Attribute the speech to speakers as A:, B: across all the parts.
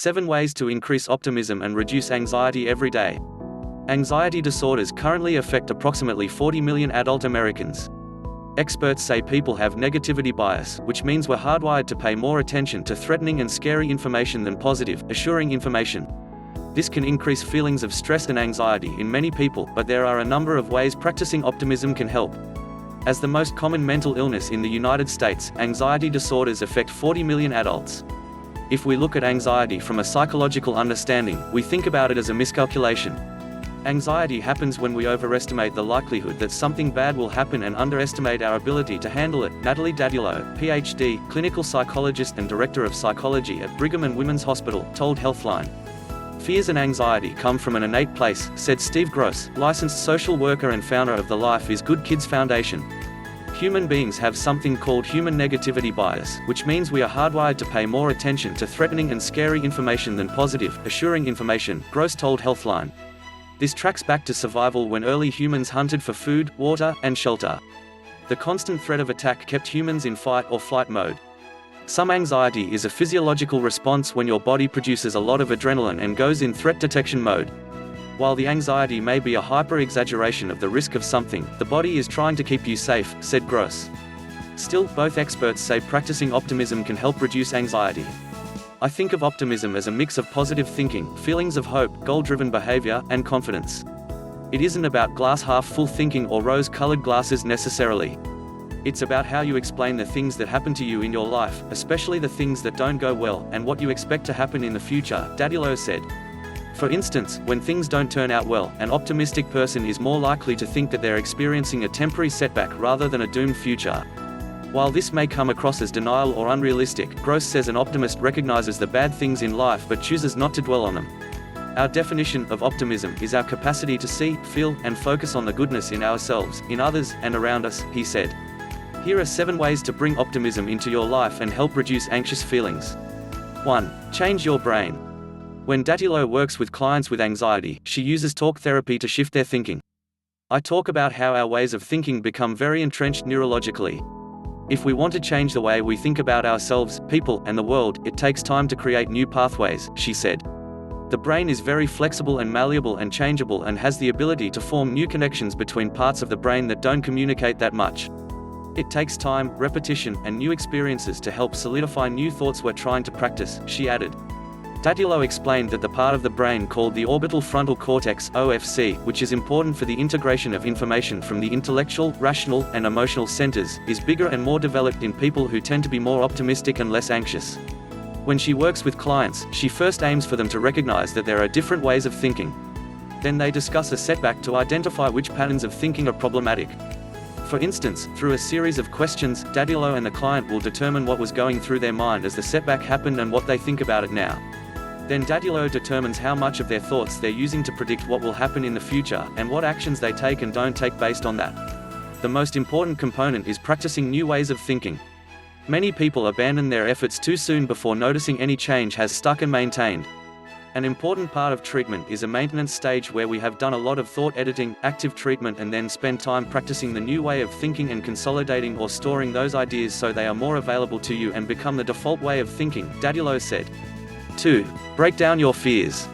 A: 7 ways to increase optimism and reduce anxiety every day. Anxiety disorders currently affect approximately 40 million adult Americans. Experts say people have negativity bias, which means we're hardwired to pay more attention to threatening and scary information than positive, assuring information. This can increase feelings of stress and anxiety in many people, but there are a number of ways practicing optimism can help. As the most common mental illness in the United States, anxiety disorders affect 40 million adults. If we look at anxiety from a psychological understanding, we think about it as a miscalculation. Anxiety happens when we overestimate the likelihood that something bad will happen and underestimate our ability to handle it. Natalie Dadullo, PhD, clinical psychologist and director of psychology at Brigham and Women's Hospital, told Healthline. Fears and anxiety come from an innate place, said Steve Gross, licensed social worker and founder of the Life is Good Kids Foundation. Human beings have something called human negativity bias, which means we are hardwired to pay more attention to threatening and scary information than positive, assuring information, Gross told Healthline. This tracks back to survival when early humans hunted for food, water, and shelter. The constant threat of attack kept humans in fight or flight mode. Some anxiety is a physiological response when your body produces a lot of adrenaline and goes in threat detection mode. While the anxiety may be a hyper-exaggeration of the risk of something, the body is trying to keep you safe, said Gross. Still, both experts say practicing optimism can help reduce anxiety. I think of optimism as a mix of positive thinking, feelings of hope, goal-driven behavior, and confidence. It isn't about glass half full thinking or rose-colored glasses necessarily. It's about how you explain the things that happen to you in your life, especially the things that don't go well, and what you expect to happen in the future, Dadullo said. For instance, when things don't turn out well, an optimistic person is more likely to think that they're experiencing a temporary setback rather than a doomed future. While this may come across as denial or unrealistic, Gross says an optimist recognizes the bad things in life but chooses not to dwell on them. Our definition of optimism is our capacity to see, feel, and focus on the goodness in ourselves, in others, and around us, he said. Here are 7 ways to bring optimism into your life and help reduce anxious feelings. 1. Change your brain. When Dadullo works with clients with anxiety, she uses talk therapy to shift their thinking. I talk about how our ways of thinking become very entrenched neurologically. If we want to change the way we think about ourselves, people, and the world, it takes time to create new pathways, she said. The brain is very flexible and malleable and changeable and has the ability to form new connections between parts of the brain that don't communicate that much. It takes time, repetition, and new experiences to help solidify new thoughts we're trying to practice, she added. Dadullo explained that the part of the brain called the orbital frontal cortex, OFC, which is important for the integration of information from the intellectual, rational, and emotional centers, is bigger and more developed in people who tend to be more optimistic and less anxious. When she works with clients, she first aims for them to recognize that there are different ways of thinking. Then they discuss a setback to identify which patterns of thinking are problematic. For instance, through a series of questions, Dadullo and the client will determine what was going through their mind as the setback happened and what they think about it now. Then Dadullo determines how much of their thoughts they're using to predict what will happen in the future, and what actions they take and don't take based on that. The most important component is practicing new ways of thinking. Many people abandon their efforts too soon before noticing any change has stuck and maintained. An important part of treatment is a maintenance stage where we have done a lot of thought editing, active treatment, and then spend time practicing the new way of thinking and consolidating or storing those ideas so they are more available to you and become the default way of thinking, Dadullo said. 2. Break down your fears.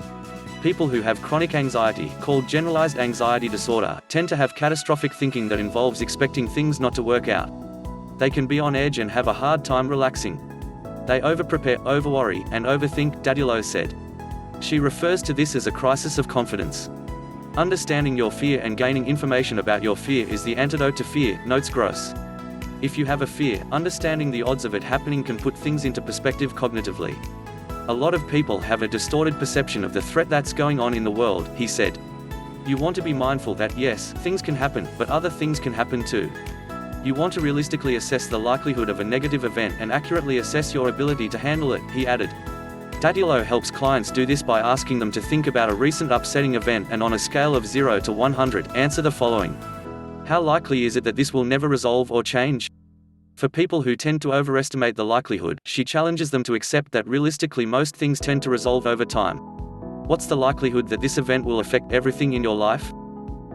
A: People who have chronic anxiety, called generalized anxiety disorder, tend to have catastrophic thinking that involves expecting things not to work out. They can be on edge and have a hard time relaxing. They overprepare, overworry, and overthink, Dadullo said. She refers to this as a crisis of confidence. Understanding your fear and gaining information about your fear is the antidote to fear, notes Gross. If you have a fear, understanding the odds of it happening can put things into perspective cognitively. A lot of people have a distorted perception of the threat that's going on in the world, he said. You want to be mindful that yes, things can happen, but other things can happen too. You want to realistically assess the likelihood of a negative event and accurately assess your ability to handle it, he added. Dadullo helps clients do this by asking them to think about a recent upsetting event and on a scale of 0 to 100, answer the following. How likely is it that this will never resolve or change? For people who tend to overestimate the likelihood, she challenges them to accept that realistically most things tend to resolve over time. What's the likelihood that this event will affect everything in your life?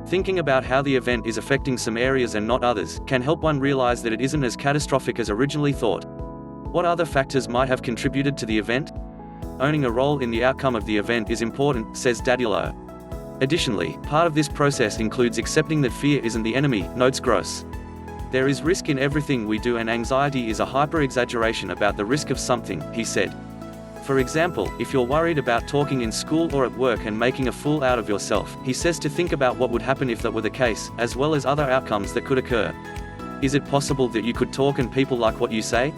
A: Thinking about how the event is affecting some areas and not others, can help one realize that it isn't as catastrophic as originally thought. What other factors might have contributed to the event? Owning a role in the outcome of the event is important, says Dadilo. Additionally, part of this process includes accepting that fear isn't the enemy, notes Gross. There is risk in everything we do, and anxiety is a hyper-exaggeration about the risk of something, he said. For example, if you're worried about talking in school or at work and making a fool out of yourself, he says to think about what would happen if that were the case, as well as other outcomes that could occur. Is it possible that you could talk and people like what you say?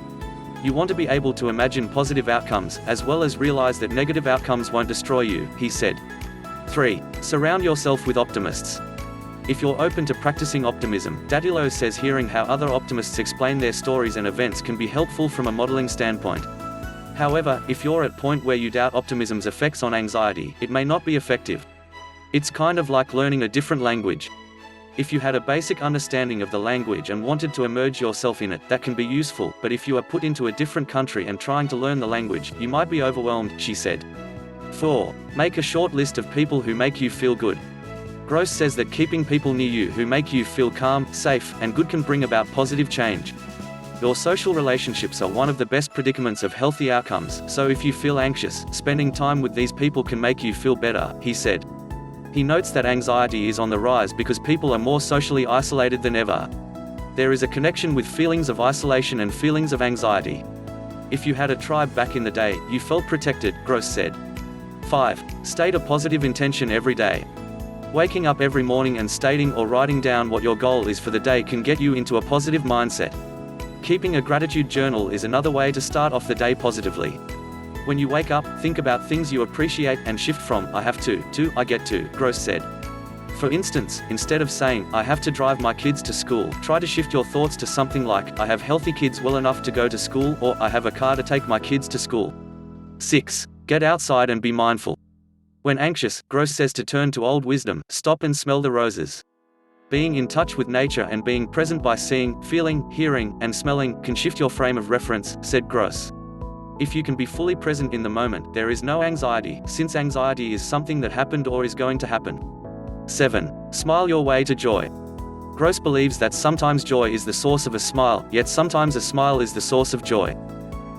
A: You want to be able to imagine positive outcomes, as well as realize that negative outcomes won't destroy you, he said. 3. Surround yourself with optimists. If you're open to practicing optimism, Dadilo says hearing how other optimists explain their stories and events can be helpful from a modeling standpoint. However, if you're at a point where you doubt optimism's effects on anxiety, it may not be effective. It's kind of like learning a different language. If you had a basic understanding of the language and wanted to immerse yourself in it, that can be useful, but if you are put into a different country and trying to learn the language, you might be overwhelmed, she said. 4. Make a short list of people who make you feel good. Gross says that keeping people near you who make you feel calm, safe, and good can bring about positive change. Your social relationships are one of the best predicaments of healthy outcomes, so if you feel anxious, spending time with these people can make you feel better, he said. He notes that anxiety is on the rise because people are more socially isolated than ever. There is a connection with feelings of isolation and feelings of anxiety. If you had a tribe back in the day, you felt protected, Gross said. 5. State a positive intention every day. Waking up every morning and stating or writing down what your goal is for the day can get you into a positive mindset. Keeping a gratitude journal is another way to start off the day positively. When you wake up, think about things you appreciate and shift from "I have to" "I get to," Gross said. For instance, instead of saying, "I have to drive my kids to school," try to shift your thoughts to something like, "I have healthy kids well enough to go to school," or "I have a car to take my kids to school." 6. Get outside and be mindful. When anxious, Gross says to turn to old wisdom, stop and smell the roses. Being in touch with nature and being present by seeing, feeling, hearing, and smelling can shift your frame of reference, said Gross. If you can be fully present in the moment, there is no anxiety, since anxiety is something that happened or is going to happen. 7. Smile your way to joy. Gross believes that sometimes joy is the source of a smile, yet sometimes a smile is the source of joy.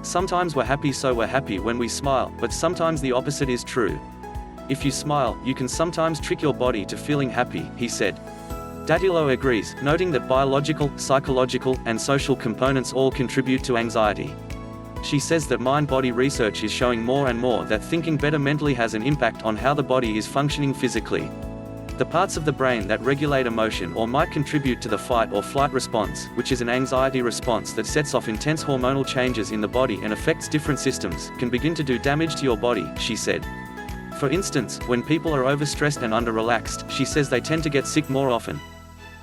A: Sometimes we're happy, so we're happy when we smile, but sometimes the opposite is true. If you smile, you can sometimes trick your body to feeling happy, he said. Dadilo agrees, noting that biological, psychological, and social components all contribute to anxiety. She says that mind-body research is showing more and more that thinking better mentally has an impact on how the body is functioning physically. The parts of the brain that regulate emotion or might contribute to the fight or flight response, which is an anxiety response that sets off intense hormonal changes in the body and affects different systems, can begin to do damage to your body, she said. For instance, when people are overstressed and under-relaxed, she says they tend to get sick more often.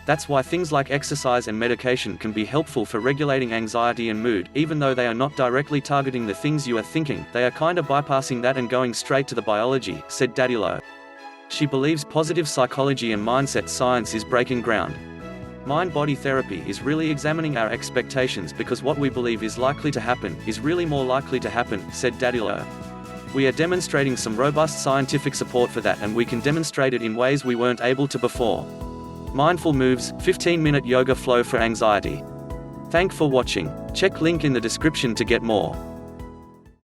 A: That's why things like exercise and medication can be helpful for regulating anxiety and mood. Even though they are not directly targeting the things you are thinking, they are kinda bypassing that and going straight to the biology, said Dadilo. She believes positive psychology and mindset science is breaking ground. Mind-body therapy is really examining our expectations, because what we believe is likely to happen is really more likely to happen, said Dadilo. We are demonstrating some robust scientific support for that, and we can demonstrate it in ways we weren't able to before. Mindful Moves, 15-minute yoga flow for anxiety. Thanks for watching. Check link in the description to get more.